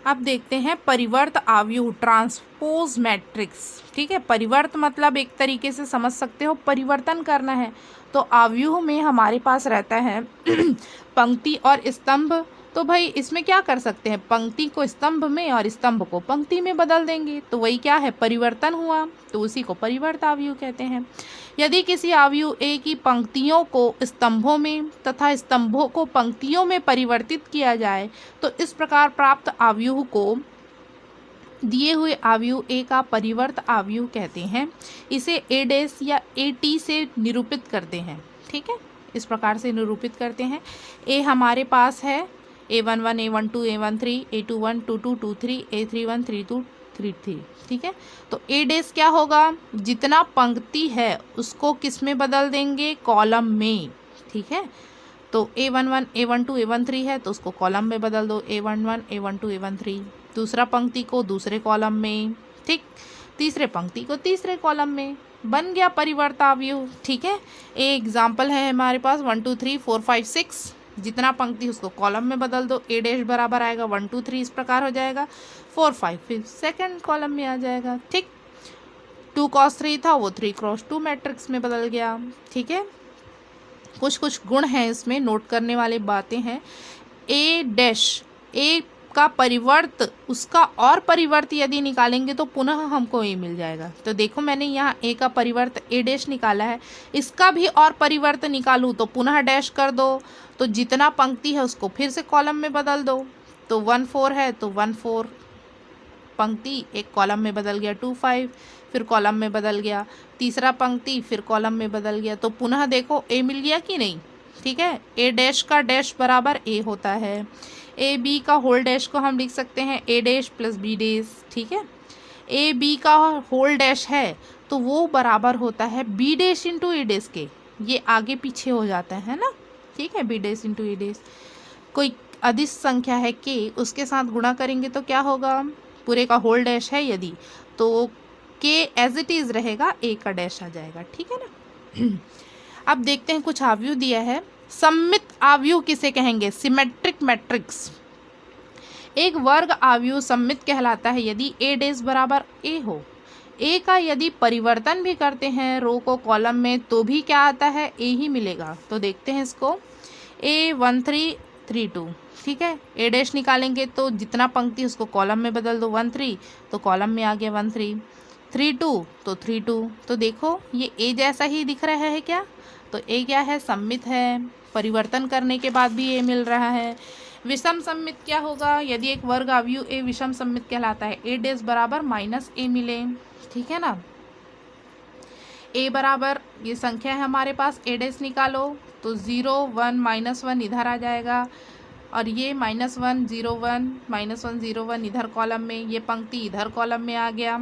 अब देखते हैं परिवर्त आव्यूह, ट्रांसपोज मैट्रिक्स। ठीक है, परिवर्त मतलब एक तरीके से समझ सकते हो परिवर्तन करना है। तो आव्यूह में हमारे पास रहता है पंक्ति और स्तंभ। तो भाई इसमें क्या कर सकते हैं, पंक्ति को स्तंभ में और स्तंभ को पंक्ति में बदल देंगे, तो वही क्या है, परिवर्तन हुआ। तो उसी को परिवर्त आव्यूह कहते हैं। यदि किसी आव्यूह ए की पंक्तियों को स्तंभों में तथा स्तंभों को पंक्तियों में परिवर्तित किया जाए तो इस प्रकार प्राप्त आव्यूह को दिए हुए आव्यूह ए का परिवर्त आव्यूह कहते हैं। इसे ए डैश या ए टी से निरूपित करते हैं। ठीक है, इस प्रकार से निरूपित करते हैं। ए हमारे पास है A11 A12 A13 A21 22 23 A31 32 33। ठीक है, तो ए डैश क्या होगा, जितना पंक्ति है उसको किस में बदल देंगे, कॉलम में। ठीक है, तो A11 A12 A13 है तो उसको कॉलम में बदल दो, A11 A12 A13। दूसरा पंक्ति को दूसरे कॉलम में, ठीक, तीसरे पंक्ति को तीसरे कॉलम में, बन गया परिवर्त आव्यूह। ठीक है, एक एग्जाम्पल है हमारे पास 1 2 3 4 5 6, जितना पंक्ति उसको कॉलम में बदल दो, ए डैश बराबर आएगा 1 2 3 इस प्रकार हो जाएगा, 4 5 फिर सेकेंड कॉलम में आ जाएगा। ठीक, 2 क्रॉस 3 था वो 3 क्रॉस 2 मैट्रिक्स में बदल गया। ठीक है, कुछ कुछ गुण हैं इसमें, नोट करने वाली बातें हैं। ए डैश, ए का परिवर्त, उसका और परिवर्त यदि निकालेंगे तो पुनः हमको ए मिल जाएगा। तो देखो मैंने यहाँ ए का परिवर्त ए डैश निकाला है, इसका भी और परिवर्त निकालूँ तो पुनः डैश कर दो, तो जितना पंक्ति है उसको फिर से कॉलम में बदल दो। तो 1 4 है तो 1 4 पंक्ति एक कॉलम में बदल गया, 2 5 फिर कॉलम में बदल गया, तीसरा पंक्ति फिर कॉलम में बदल गया, तो पुनः देखो ए मिल गया कि नहीं। ठीक है, ए डैश का डैश बराबर ए होता है। ए बी का होल डैश को हम लिख सकते हैं ए डैश प्लस बी डैश। ठीक है, ए बी का होल डैश है तो वो बराबर होता है B dash into A dash के, ये आगे पीछे हो जाता है ना। ठीक है, B dash into A dash, कोई अदिश संख्या है के, उसके साथ गुणा करेंगे तो क्या होगा, पूरे का होल डैश है यदि तो के एज इट इज रहेगा, ए का डैश आ जाएगा। ठीक है ना। अब देखते हैं कुछ आव्यूह दिया है। सममित आव्यूह किसे कहेंगे, सिमेट्रिक मैट्रिक्स। एक वर्ग आव्यूह सममित कहलाता है यदि ए डैश बराबर ए हो। ए का यदि परिवर्तन भी करते हैं रो को कॉलम में तो भी क्या आता है, ए ही मिलेगा। तो देखते हैं इसको, A1 3 3 2। ठीक है, ए डैश निकालेंगे तो जितना पंक्ति उसको कॉलम में बदल दो, 1 3 तो कॉलम में आ गया 1 3, 3 2 तो 3 2। तो देखो ये ए जैसा ही दिख रहा है क्या, तो ए क्या है, सममित है, परिवर्तन करने के बाद भी ए मिल रहा है। विषम सममित क्या होगा, यदि एक वर्ग आव्यूह ए विषम सममित कहलाता है, ए डैश बराबर माइनस ए मिले। ठीक है ना, ए बराबर ये संख्या है हमारे पास, ए डैश निकालो तो 0 1 -1 इधर आ जाएगा, और ये -1 0 1 -1 0 1 इधर कॉलम में, ये पंक्ति इधर कॉलम में आ गया।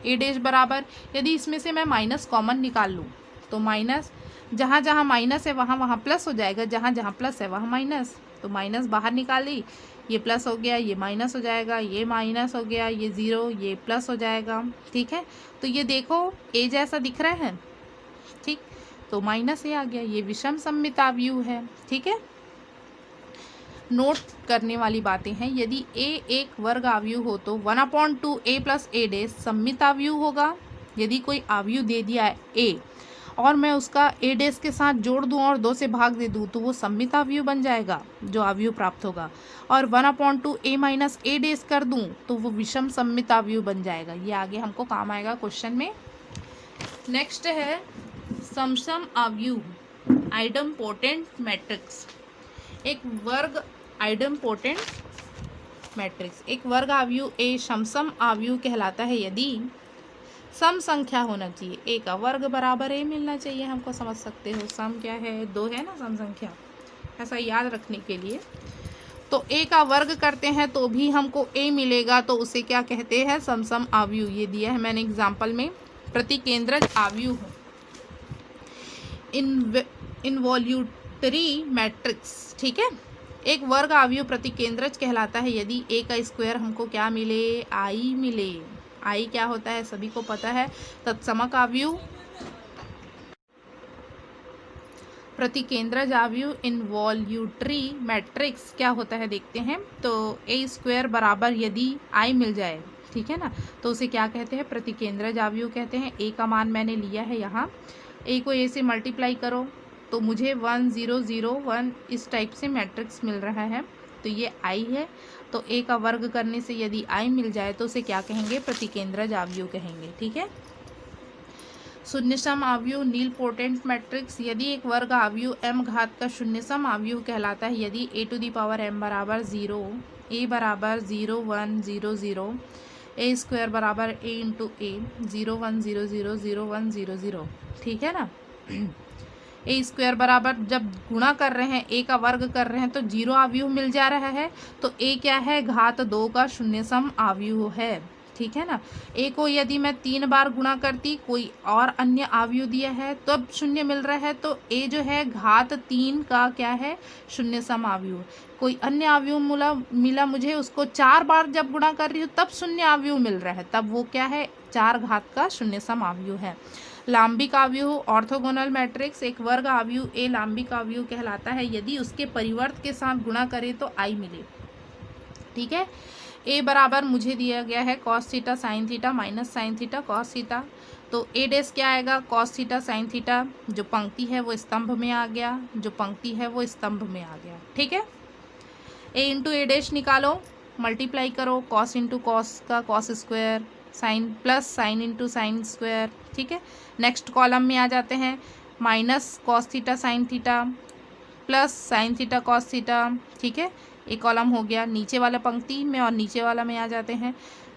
ए डैश बराबर, यदि इसमें से मैं माइनस कॉमन निकाल लूँ तो माइनस, जहाँ जहाँ माइनस है वहाँ वहाँ प्लस हो जाएगा, जहाँ जहाँ प्लस है वहाँ माइनस, तो माइनस बाहर निकाली, ये प्लस हो गया, ये माइनस हो जाएगा, ये माइनस हो गया, ये 0 ये प्लस हो जाएगा। ठीक है, तो ये देखो ए जैसा दिख रहा है, ठीक, तो माइनस ए आ गया, ये विषम सममित आव्यूह है। ठीक है, नोट करने वाली बातें हैं, यदि ए एक वर्ग आव्यूह हो तो 1/2 ए प्लस ए डैश सममित आव्यूह होगा। यदि कोई आव्यूह दे दिया है ए और मैं उसका ए डैश के साथ जोड़ दूं और 2 से भाग दे दूं तो वो सममित आव्यूह बन जाएगा, जो आव्यूह प्राप्त होगा। और 1/2 ए माइनस ए डैश कर दूं तो वो विषम सममित आव्यूह बन जाएगा। ये आगे हमको काम आएगा क्वेश्चन में। नेक्स्ट है समसम आव्यूह, आइडम्पोटेंट मैट्रिक्स। एक वर्ग आइडम्पोटेंट मैट्रिक्स, एक वर्ग आव्यूह ए समसम आव्यूह कहलाता है यदि सम संख्या होना चाहिए, ए का वर्ग बराबर ए मिलना चाहिए। हमको समझ सकते हो सम क्या है, 2 है ना सम संख्या, ऐसा याद रखने के लिए। तो ए का वर्ग करते हैं तो भी हमको ए मिलेगा, तो उसे क्या कहते हैं, समसम आव्यूह। ये दिया है मैंने एग्जाम्पल में, प्रतिकेंद्रज आव्यूह, इनवॉल्यूटरी मैट्रिक्स। ठीक है, एक वर्ग आव्यूह प्रतिकेंद्रज कहलाता है यदि ए का स्क्वायर हमको क्या मिले, आई मिले। आई क्या होता है सभी को पता है, तत्समक आव्यूह। प्रतिकेंद्रज आव्यूह इनवॉल्यूटरी मैट्रिक्स क्या होता है देखते हैं। तो ए स्क्वायर बराबर यदि आई मिल जाए, ठीक है ना, तो उसे क्या कहते हैं, प्रतिकेंद्रज आव्यूह कहते हैं। ए का मान मैंने लिया है यहाँ, ए को ए से मल्टीप्लाई करो तो मुझे 1 0 0 1 इस टाइप से मैट्रिक्स मिल रहा है। तो ये आई है, तो ए का वर्ग करने से यदि आई मिल जाए तो उसे क्या कहेंगे, प्रतिकेंद्रज आव्यूह कहेंगे, ठीक है। शून्य सम आव्यूह नील पोटेंट मैट्रिक्स, यदि एक वर्ग आव्यूह m घात का शून्य सम आव्यूह कहलाता है यदि a⁴m बराबर 0, a बराबर 0 1 0 0, a स्क्वायर बराबर a इंटू ए 0 1 0 0 0 1 0 0, ठीक है ना। ए स्क्वायर बराबर जब गुणा कर रहे हैं, ए का वर्ग कर रहे हैं तो 0 आव्यूह मिल जा रहा है, तो ए क्या है, घात 2 का शून्य सम आव्यूह है, ठीक है ना। ए को यदि मैं 3 बार गुणा करती, कोई और अन्य आव्यूह दिया है तब शून्य मिल रहा है, तो ए जो है घात 3 का क्या है, शून्य सम आव्यूह। कोई अन्य आव्यूह मिला मुझे, उसको 4 बार जब गुणा कर रही हूँ तब शून्य आव्यूह मिल रहा है, तब वो क्या है, 4 घात का शून्य सम आव्यूह है। लांबिक आव्यूह ऑर्थोगोनल मैट्रिक्स, एक वर्ग आव्यूह ए लांबिक आव्यूह कहलाता है यदि उसके परिवर्त के साथ गुणा करें तो आई मिले, ठीक है। ए बराबर मुझे दिया गया है cos theta sine theta minus sign theta cos theta, तो ए डेस क्या आएगा, कॉस थीटा साइन थीटा, जो पंक्ति है वो स्तंभ में आ गया, जो पंक्ति है वो स्तंभ में आ गया, ठीक है। ए इंटू ए डैश निकालो, मल्टीप्लाई करो, कॉस इंटू कॉस का cos square, sine plus sine into sine square, ठीक है। नेक्स्ट कॉलम में आ जाते हैं, minus cos theta sine theta plus sine theta cos theta, ठीक है। एक कॉलम हो गया, नीचे वाला पंक्ति में और नीचे वाला में आ जाते हैं,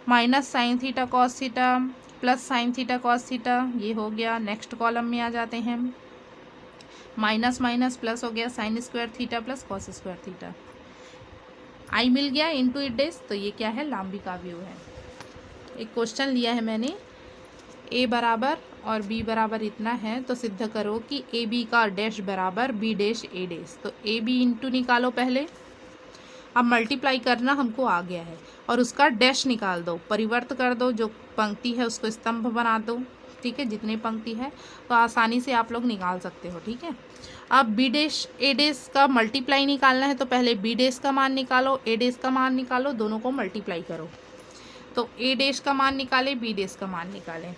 minus sign theta cos theta plus sine theta cos theta, ये हो गया। नेक्स्ट कॉलम में आ जाते हैं, माइनस माइनस प्लस हो गया, sine square theta plus cos square theta, आई मिल गया इंटू इट डेस, तो ये क्या है, लांबिक आव्यूह है। एक क्वेश्चन लिया है मैंने, ए बराबर और बी बराबर इतना है तो सिद्ध करो कि ए बी का डैश बराबर बी डैश ए डैश, तो ए बी इंटू निकालो पहले, अब मल्टीप्लाई करना हमको आ गया है, और उसका डैश निकाल दो, परिवर्त कर दो, जो पंक्ति है उसको स्तंभ बना दो, ठीक है। जितने पंक्ति है तो आसानी से आप लोग निकाल सकते हो, ठीक है। अब बी डैश ए डैश का मल्टीप्लाई निकालना है तो पहले बी डैश का मान निकालो, ए डैश का मान निकालो, दोनों को मल्टीप्लाई करो, तो ए डैश का मान निकाले, बी डैश का मान निकालें,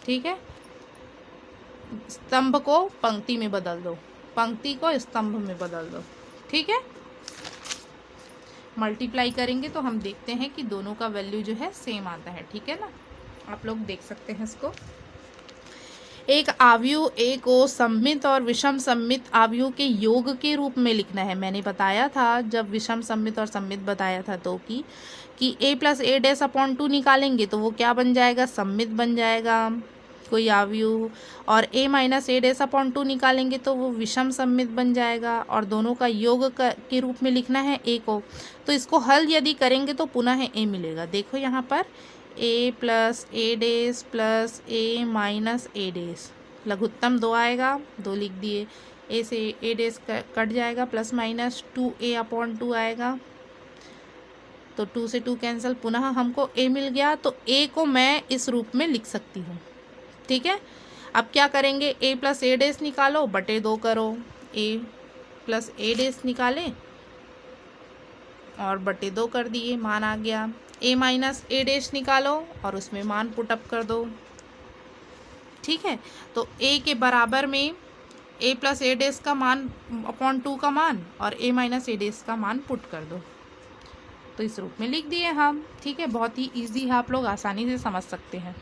ठीक है। स्तंभ को पंक्ति में बदल दो, पंक्ति को स्तंभ में बदल दो, ठीक है। मल्टीप्लाई करेंगे तो हम देखते हैं कि दोनों का वैल्यू जो है सेम आता है, ठीक है ना। आप लोग देख सकते हैं इसको। एक आव्यूह ए को सममित और विषम सममित आव्यूह के योग के रूप में लिखना है। मैंने बताया था जब विषम सममित और सममित बताया था तो कि a plus A dash upon 2 निकालेंगे तो वो क्या बन जाएगा, सममित बन जाएगा कोई आव्यूह, और a minus A dash upon 2 निकालेंगे तो वो विषम सममित बन जाएगा, और दोनों का योग के रूप में लिखना है a को, तो इसको हल यदि करेंगे तो पुनः a मिलेगा। देखो यहाँ पर a plus A dash plus a minus A dash, लघुत्तम 2 आएगा, 2 लिख दिए, a से ए डैश कट जाएगा, प्लस माइनस 2a अपॉन 2 आएगा, तो 2 से 2 कैंसिल, पुनः हमको a मिल गया, तो a को मैं इस रूप में लिख सकती हूँ, ठीक है। अब क्या करेंगे, a प्लस ए डैश निकालो, बटे 2 करो, a प्लस ए डैश निकाले और बटे 2 कर दिए, मान आ गया। a माइनस ए डैश निकालो और उसमें मान पुटअप कर दो, ठीक है। तो a के बराबर में a प्लस ए डैश का मान अपॉन 2 का मान और a माइनस ए डैश का मान पुट कर दो, तो इस रूप में लिख दिए हम, ठीक है। बहुत ही ईजी है, आप लोग आसानी से समझ सकते हैं।